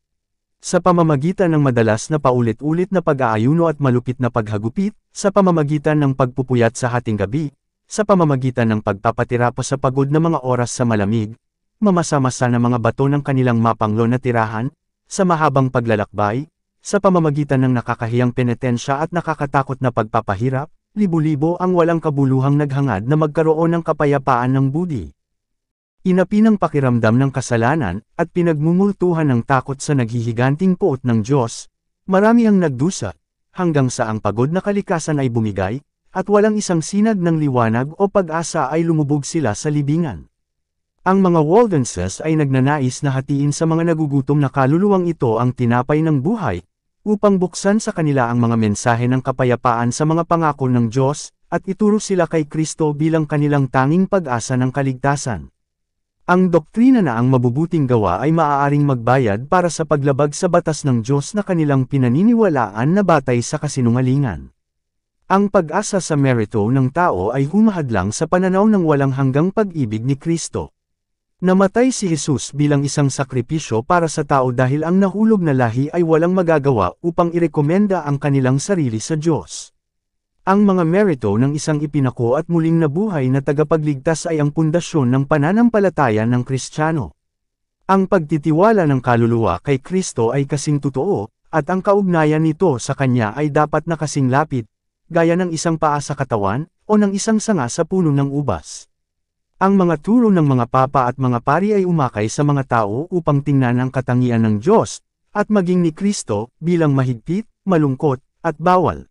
Sa pamamagitan ng madalas na paulit-ulit na pag-aayuno at malupit na paghagupit, sa pamamagitan ng pagpupuyat sa hating gabi, sa pamamagitan ng pagpapatira pa sa pagod na mga oras sa malamig, mamasa-masa na mga bato ng kanilang mapanglo na tirahan, sa mahabang paglalakbay, sa pamamagitan ng nakakahiyang penitensya at nakakatakot na pagpapahirap, libo-libo ang walang kabuluhang naghangad na magkaroon ng kapayapaan ng budi. Inapi ng pakiramdam ng kasalanan, at pinagmumultuhan ng takot sa naghihiganting puot ng Diyos, marami ang nagdusa, hanggang sa ang pagod na kalikasan ay bumigay, at walang isang sinag ng liwanag o pag-asa ay lumubog sila sa libingan. Ang mga Waldenses ay nagnanais na hatiin sa mga nagugutom na kaluluwang ito ang tinapay ng buhay, upang buksan sa kanila ang mga mensahe ng kapayapaan sa mga pangako ng Diyos, at ituro sila kay Kristo bilang kanilang tanging pag-asa ng kaligtasan. Ang doktrina na ang mabubuting gawa ay maaaring magbayad para sa paglabag sa batas ng Diyos na kanilang pinaniniwalaan na batay sa kasinungalingan. Ang pag-asa sa merito ng tao ay humahadlang sa pananaw ng walang hanggang pag-ibig ni Kristo. Namatay si Jesus bilang isang sakripisyo para sa tao dahil ang nahulog na lahi ay walang magagawa upang irekomenda ang kanilang sarili sa Diyos. Ang mga merito ng isang ipinako at muling nabuhay na tagapagligtas ay ang pundasyon ng pananampalataya ng Kristiyano. Ang pagtitiwala ng kaluluwa kay Kristo ay kasing totoo, at ang kaugnayan nito sa Kanya ay dapat na kasing lapit, gaya ng isang paa sa katawan, o ng isang sanga sa puno ng ubas. Ang mga turo ng mga papa at mga pari ay umakay sa mga tao upang tingnan ang katangian ng Diyos, at maging ni Kristo, bilang mahigpit, malungkot, at bawal.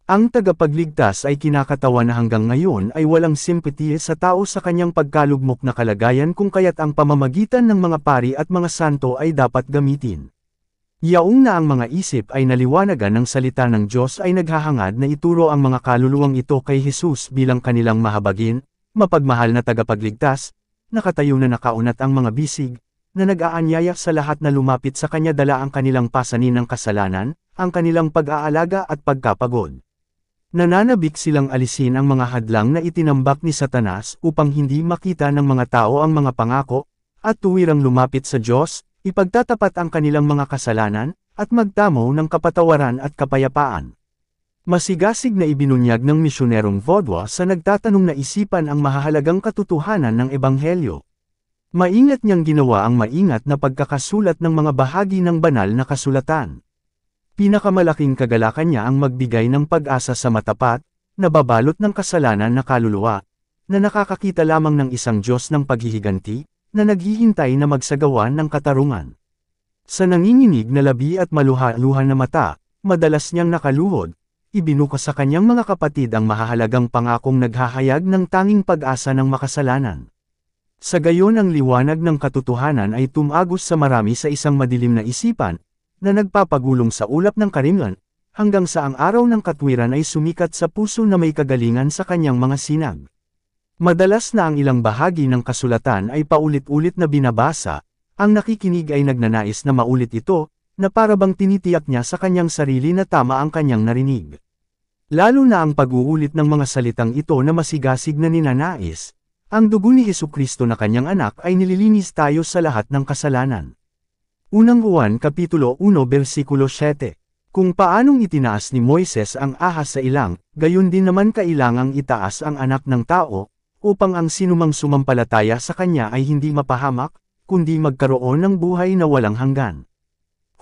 Ang tagapagligtas ay kinakatawa na hanggang ngayon ay walang simpatiya sa tao sa kanyang pagkalugmok na kalagayan kung kaya't ang pamamagitan ng mga pari at mga santo ay dapat gamitin. Yaong na ang mga isip ay naliwanagan ng salita ng Diyos ay naghahangad na ituro ang mga kaluluwang ito kay Jesus bilang kanilang mahabagin, mapagmahal na tagapagligtas, nakatayo na nakaunat ang mga bisig, na nag-aanyaya sa lahat na lumapit sa kanya dala ang kanilang pasanin ng kasalanan, ang kanilang pag-aalaga at pagkapagod. Nananabik silang alisin ang mga hadlang na itinambak ni Satanas upang hindi makita ng mga tao ang mga pangako, at tuwirang lumapit sa Diyos, ipagtatapat ang kanilang mga kasalanan, at magtamo ng kapatawaran at kapayapaan. Masigasig na ibinunyag ng misyonerong Vodwa sa nagtatanong na isipan ang mahahalagang katotohanan ng Ebanghelyo. Maingat niyang ginawa ang maingat na pagkakasulat ng mga bahagi ng banal na kasulatan. Pinakamalaking kagalakan niya ang magbigay ng pag-asa sa matapat, nababalot ng kasalanan na kaluluwa, na nakakakita lamang ng isang Diyos ng paghihiganti, na naghihintay na magsagawa ng katarungan. Sa nanginginig na labi at maluha-luha na mata, madalas niyang nakaluhod, ibinuka sa kanyang mga kapatid ang mahahalagang pangakong naghahayag ng tanging pag-asa ng makasalanan. Sa gayon ang liwanag ng katotohanan ay tumagos sa marami sa isang madilim na isipan, na nagpapagulong sa ulap ng karimlan, hanggang sa ang araw ng katwiran ay sumikat sa puso na may kagalingan sa kanyang mga sinag. Madalas na ang ilang bahagi ng kasulatan ay paulit-ulit na binabasa, ang nakikinig ay nagnanais na maulit ito, na parabang tinitiyak niya sa kanyang sarili na tama ang kanyang narinig. Lalo na ang pag-uulit ng mga salitang ito na masigasig na ninanais, ang dugo ni Hesukristo na kanyang anak ay nililinis tayo sa lahat ng kasalanan. Unang Juan Kapitulo 1 Versikulo 7. Kung paanong itinaas ni Moises ang ahas sa ilang, gayon din naman kailangang itaas ang anak ng tao, upang ang sinumang sumampalataya sa kanya ay hindi mapahamak, kundi magkaroon ng buhay na walang hanggan.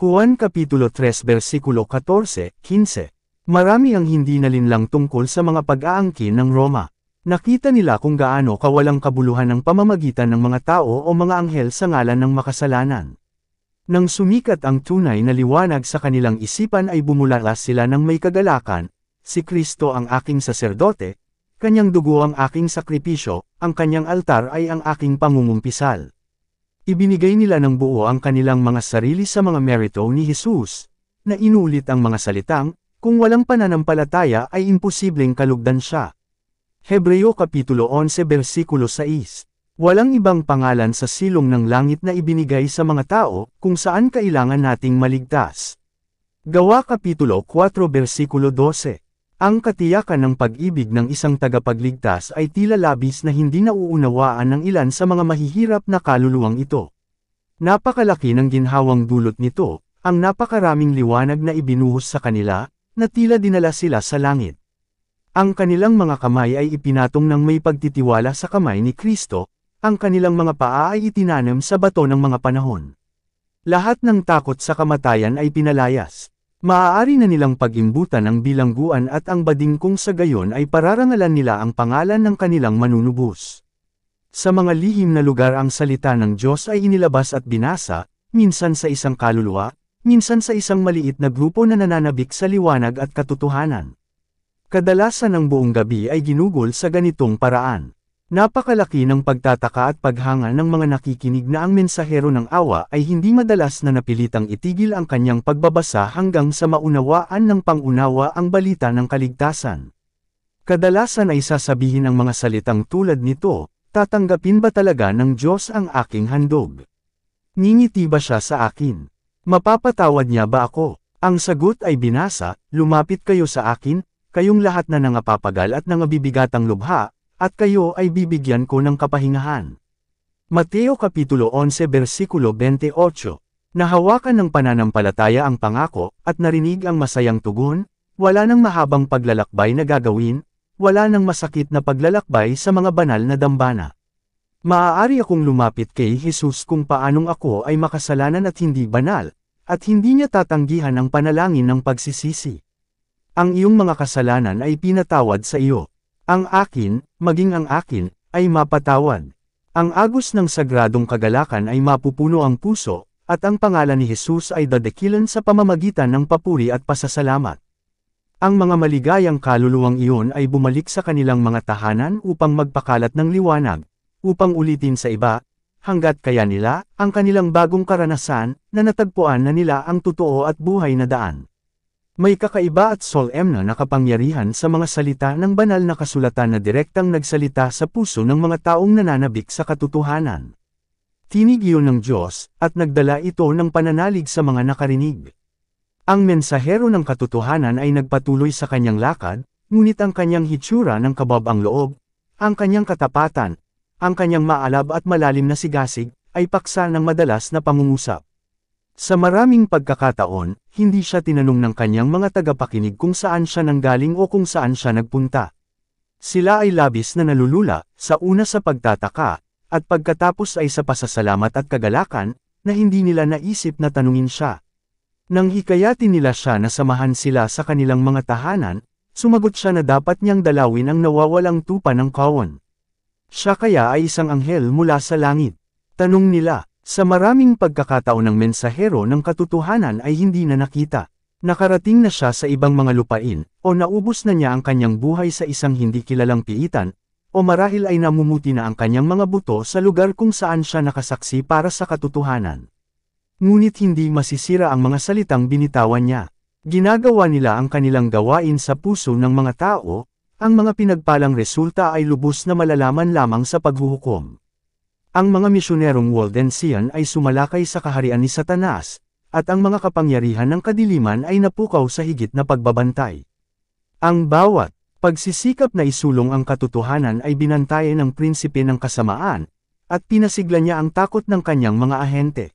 Juan Kapitulo 3 Versikulo 14-15. Marami ang hindi nalinlang tungkol sa mga pag-aangkin ng Roma. Nakita nila kung gaano kawalang kabuluhan ng pamamagitan ng mga tao o mga anghel sa ngalan ng makasalanan. Nang sumikat ang tunay na liwanag sa kanilang isipan ay bumulalas sila ng may kagalakan, si Kristo ang aking saserdote, kanyang dugo ang aking sakripisyo, ang kanyang altar ay ang aking pangungumpisal. Ibinigay nila ng buo ang kanilang mga sarili sa mga merito ni Jesus, na inulit ang mga salitang, kung walang pananampalataya ay imposibleng kalugdan siya. Hebreo Kapitulo 11 Versikulo 6. Walang ibang pangalan sa silong ng langit na ibinigay sa mga tao, kung saan kailangan nating maligtas. Gawa Kapitulo 4 Versikulo 12. Ang katiyakan ng pag-ibig ng isang tagapagligtas ay tila labis na hindi nauunawaan ng ilan sa mga mahihirap na kaluluwang ito. Napakalaki ng ginhawang dulot nito, ang napakaraming liwanag na ibinuhos sa kanila, na tila dinala sila sa langit. Ang kanilang mga kamay ay ipinatong ng may pagtitiwala sa kamay ni Kristo, ang kanilang mga paa ay itinanam sa bato ng mga panahon. Lahat ng takot sa kamatayan ay pinalayas. Maaari na nilang pag-imbutan ang bilangguan at ang bading kung sa gayon ay pararangalan nila ang pangalan ng kanilang manunubos. Sa mga lihim na lugar ang salita ng Diyos ay inilabas at binasa, minsan sa isang kaluluwa, minsan sa isang maliit na grupo na nananabik sa liwanag at katotohanan. Kadalasan ang buong gabi ay ginugol sa ganitong paraan. Napakalaki ng pagtataka at paghanga ng mga nakikinig na ang mensahero ng awa ay hindi madalas na napilitang itigil ang kanyang pagbabasa hanggang sa maunawaan ng pangunawa ang balita ng kaligtasan. Kadalasan ay sasabihin ang mga salitang tulad nito, tatanggapin ba talaga ng Diyos ang aking handog? Ngingiti ba siya sa akin? Mapapatawad niya ba ako? Ang sagot ay binasa, lumapit kayo sa akin, kayong lahat na nangapapagal at nangabibigatang lubha, at kayo ay bibigyan ko ng kapahingahan. Mateo Kapitulo 11 versikulo 28. Nahawakan ng pananampalataya ang pangako, at narinig ang masayang tugon, wala nang mahabang paglalakbay na gagawin, wala nang masakit na paglalakbay sa mga banal na dambana. Maaari akong lumapit kay Jesus kung paanong ako ay makasalanan at hindi banal, at hindi niya tatanggihan ang panalangin ng pagsisisi. Ang iyong mga kasalanan ay pinatawad sa iyo. Ang akin, maging ang akin, ay mapatawad. Ang agos ng sagradong kagalakan ay mapupuno ang puso, at ang pangalan ni Jesus ay dadakilan sa pamamagitan ng papuri at pasasalamat. Ang mga maligayang kaluluwang iyon ay bumalik sa kanilang mga tahanan upang magpakalat ng liwanag, upang ulitin sa iba, hanggat kaya nila, ang kanilang bagong karanasan, na natagpuan na nila ang totoo at buhay na daan. May kakaiba at solemna na kapangyarihan sa mga salita ng banal na kasulatan na direktang nagsalita sa puso ng mga taong nananabik sa katotohanan. Tinig iyon ng Diyos, at nagdala ito ng pananalig sa mga nakarinig. Ang mensahero ng katotohanan ay nagpatuloy sa kanyang lakad, ngunit ang kanyang hitsura ng kabab ang loob, ang kanyang katapatan, ang kanyang maalab at malalim na sigasig, ay paksa ng madalas na pangungusap. Sa maraming pagkakataon, hindi siya tinanong ng kanyang mga tagapakinig kung saan siya nanggaling o kung saan siya nagpunta. Sila ay labis na nalulula, sa una sa pagtataka, at pagkatapos ay sa pasasalamat at kagalakan, na hindi nila naisip na tanungin siya. Nang hikayatin nila siya na samahan sila sa kanilang mga tahanan, sumagot siya na dapat niyang dalawin ang nawawalang tupa ng kawon. Siya kaya ay isang anghel mula sa langit? Tanong nila. Sa maraming pagkakataon ng mensahero ng katotohanan ay hindi na nakita. Nakarating na siya sa ibang mga lupain, o naubos na niya ang kanyang buhay sa isang hindi kilalang piitan, o marahil ay namumuti na ang kanyang mga buto sa lugar kung saan siya nakasaksi para sa katotohanan. Ngunit hindi masisira ang mga salitang binitawan niya. Ginagawa nila ang kanilang gawain sa puso ng mga tao, ang mga pinagpalang resulta ay lubos na malalaman lamang sa paghuhukom. Ang mga misyonerong Waldensian ay sumalakay sa kaharian ni Satanas, at ang mga kapangyarihan ng kadiliman ay napukaw sa higit na pagbabantay. Ang bawat pagsisikap na isulong ang katotohanan ay binantayan ng prinsipe ng kasamaan, at pinasigla niya ang takot ng kanyang mga ahente.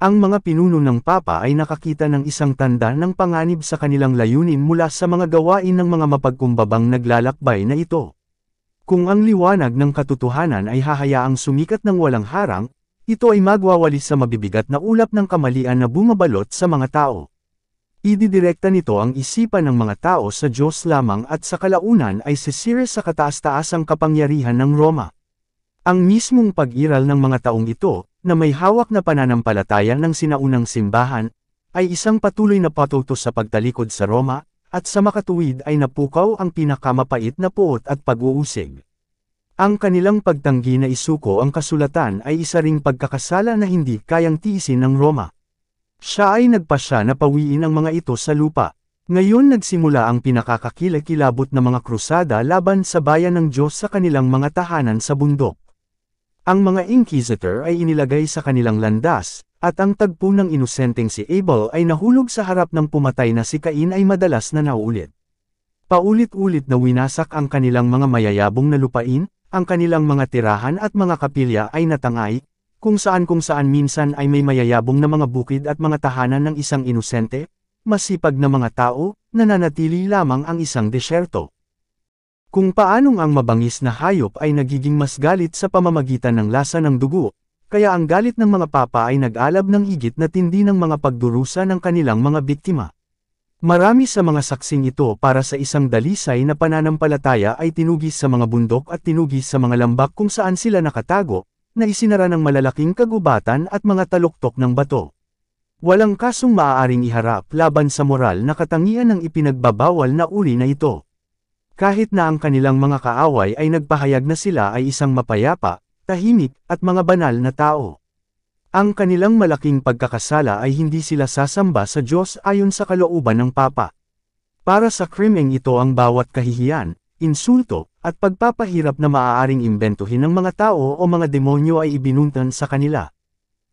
Ang mga pinuno ng Papa ay nakakita ng isang tanda ng panganib sa kanilang layunin mula sa mga gawain ng mga mapagkumbabang naglalakbay na ito. Kung ang liwanag ng katotohanan ay hahayaang sumikat ng walang harang, ito ay magwawalis sa mabibigat na ulap ng kamalian na bumabalot sa mga tao. Ididirekta nito ang isipan ng mga tao sa Diyos lamang at sa kalaunan ay sisira sa kataas-taasang kapangyarihan ng Roma. Ang mismong pag-iral ng mga taong ito, na may hawak na pananampalataya ng sinaunang simbahan, ay isang patuloy na patutos sa pagtalikod sa Roma, at sa makatuwid ay napukaw ang pinakamapait na puot at pag-uusig. Ang kanilang pagtanggi na isuko ang kasulatan ay isa ring pagkakasala na hindi kayang tiisin ng Roma. Siya ay nagpasya na pawiin ang mga ito sa lupa. Ngayon nagsimula ang pinakakakilakilabot na mga krusada laban sa bayan ng Diyos sa kanilang mga tahanan sa bundok. Ang mga inquisitor ay inilagay sa kanilang landas, at ang tagpo ng inosenteng si Abel ay nahulog sa harap ng pumatay na si Cain ay madalas na naulit. Paulit-ulit na winasak ang kanilang mga mayayabong na lupain, ang kanilang mga tirahan at mga kapilya ay natangay, kung saan minsan ay may mayayabong na mga bukid at mga tahanan ng isang inosente, masipag na mga tao, nananatili lamang ang isang desyerto. Kung paanong ang mabangis na hayop ay nagiging mas galit sa pamamagitan ng lasa ng dugo, kaya ang galit ng mga papa ay nag-alab ng higit na tindi ng mga pagdurusa ng kanilang mga biktima. Marami sa mga saksing ito para sa isang dalisay na pananampalataya ay tinugis sa mga bundok at tinugis sa mga lambak kung saan sila nakatago, na isinara ng malalaking kagubatan at mga taluktok ng bato. Walang kasong maaaring iharap laban sa moral na katangian ng ipinagbabawal na uri na ito. Kahit na ang kanilang mga kaaway ay nagpahayag na sila ay isang mapayapa, tahimik, at mga banal na tao. Ang kanilang malaking pagkakasala ay hindi sila sasamba sa Diyos ayon sa kalooban ng Papa. Para sa krimeng ito ang bawat kahihiyan, insulto, at pagpapahirap na maaaring imbentuhin ng mga tao o mga demonyo ay ibinuntan sa kanila.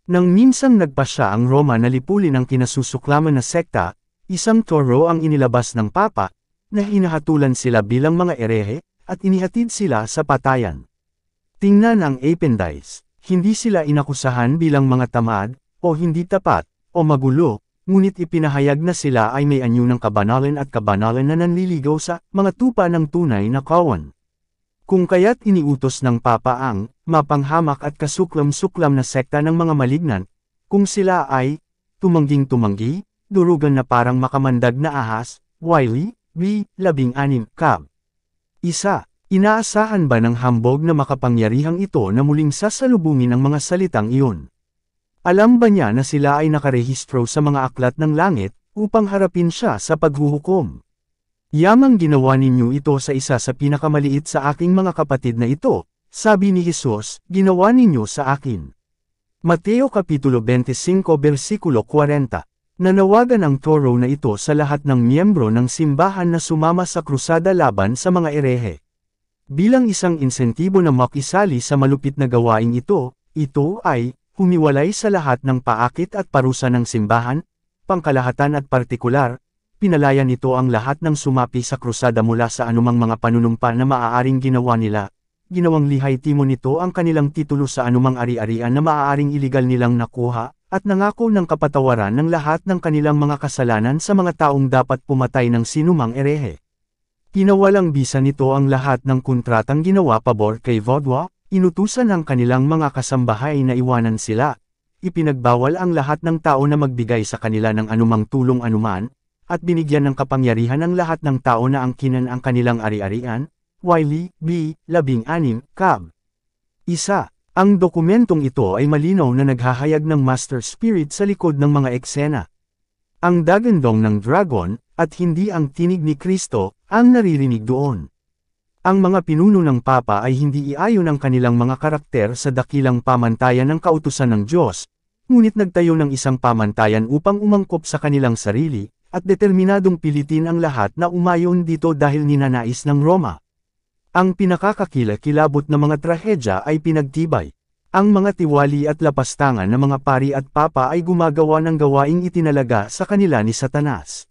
Nang minsang nagpasya ang Roma na lipulin ang kinasusuklaman na sekta, isang toro ang inilabas ng Papa, na hinahatulan sila bilang mga erehe, at inihatid sila sa patayan. Tingnan ang appendice, hindi sila inakusahan bilang mga tamad, o hindi tapat, o magulo, ngunit ipinahayag na sila ay may anyo ng kabanalan at kabanalan na nanliligaw sa mga tupa ng tunay na kawan. Kung kaya't iniutos ng Papa ang mapanghamak at kasuklam-suklam na sekta ng mga malignan, kung sila ay tumangging-tumanggi, durugan na parang makamandag na ahas, Wiley, B. 16, Cab. Isa, inaasahan ba ng hambog na makapangyarihang ito na muling sasalubungin ang mga salitang iyon? Alam ba niya na sila ay nakarehistro sa mga aklat ng langit, upang harapin siya sa paghuhukom? Yamang ginawa ninyo ito sa isa sa pinakamaliit sa aking mga kapatid na ito, sabi ni Jesus, ginawa ninyo sa akin. Mateo Kapitulo 25 versikulo 40. Nanawagan ang toro na ito sa lahat ng miyembro ng simbahan na sumama sa krusada laban sa mga erehe. Bilang isang insentibo na makisali sa malupit na gawain ito ay humiwalay sa lahat ng paakit at parusa ng simbahan, pangkalahatan at partikular. Pinalaya nito ang lahat ng sumapi sa krusada mula sa anumang mga panunumpa na maaaring ginawa nila. Ginawang lihaytimo nito ang kanilang titulo sa anumang ari-arian na maaaring iligal nilang nakuha, at nangako ng kapatawaran ng lahat ng kanilang mga kasalanan sa mga taong dapat pumatay ng sinumang erehe. Pinawalang bisa nito ang lahat ng kontratang ginawa pabor kay Vodwa, inutusan ang kanilang mga kasambahay na iwanan sila, ipinagbawal ang lahat ng tao na magbigay sa kanila ng anumang tulong anuman, at binigyan ng kapangyarihan ang lahat ng tao na angkinan ang kanilang ari-arian, Wiley, B. 16, Cab. Isa, ang dokumentong ito ay malinaw na naghahayag ng Master Spirit sa likod ng mga eksena. Ang dagandong ng dragon, at hindi ang tinig ni Kristo, ang naririnig doon. Ang mga pinuno ng Papa ay hindi iayon ang kanilang mga karakter sa dakilang pamantayan ng kautusan ng Diyos, ngunit nagtayo ng isang pamantayan upang umangkop sa kanilang sarili, at determinadong pilitin ang lahat na umayon dito dahil ninanais ng Roma. Ang pinakakakilabot na mga trahedya ay pinagtibay. Ang mga tiwali at lapastangan ng mga pari at papa ay gumagawa ng gawaing itinalaga sa kanila ni Satanas.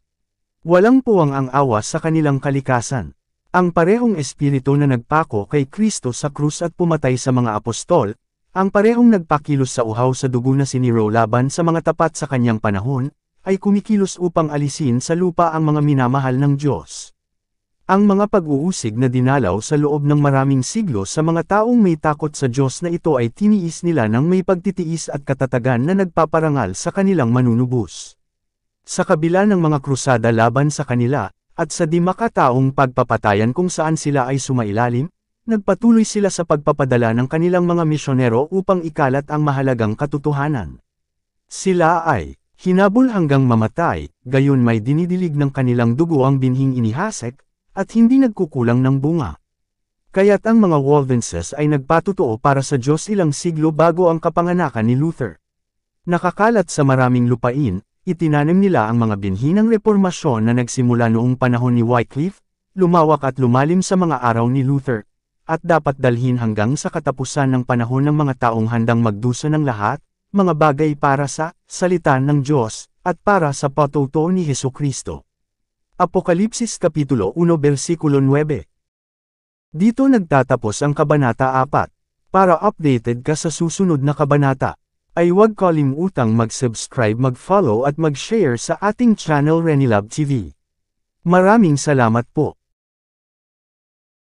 Walang puwang ang awa sa kanilang kalikasan. Ang parehong espiritu na nagpako kay Kristo sa krus at pumatay sa mga apostol, ang parehong nagpakilos sa uhaw sa dugo na siniro laban sa mga tapat sa kanyang panahon, ay kumikilos upang alisin sa lupa ang mga minamahal ng Diyos. Ang mga pag-uusig na dinalaw sa loob ng maraming siglo sa mga taong may takot sa Diyos na ito ay tiniis nila ng may pagtitiis at katatagan na nagpaparangal sa kanilang manunubos. Sa kabila ng mga krusada laban sa kanila, at sa di makataong pagpapatayan kung saan sila ay sumailalim, nagpatuloy sila sa pagpapadala ng kanilang mga misyonero upang ikalat ang mahalagang katotohanan. Sila ay hinabol hanggang mamatay, gayon may dinidilig ng kanilang dugo ang binhing inihasek, at hindi nagkukulang ng bunga. Kaya't ang mga Waldenses ay nagpatutuo para sa Diyos ilang siglo bago ang kapanganakan ni Luther. Nakakalat sa maraming lupain, itinanim nila ang mga binhi ng reformasyon na nagsimula noong panahon ni Wycliffe, lumawak at lumalim sa mga araw ni Luther, at dapat dalhin hanggang sa katapusan ng panahon ng mga taong handang magdusa ng lahat, mga bagay para sa salita ng Diyos, at para sa patuto ni Hesukristo. Apokalipsis Kapitulo 1 Versikulo 9. Dito nagtatapos ang Kabanata 4. Para updated ka sa susunod na kabanata, ay huwag kalimutang mag-subscribe, mag-follow at mag-share sa ating channel Renilab TV. Maraming salamat po.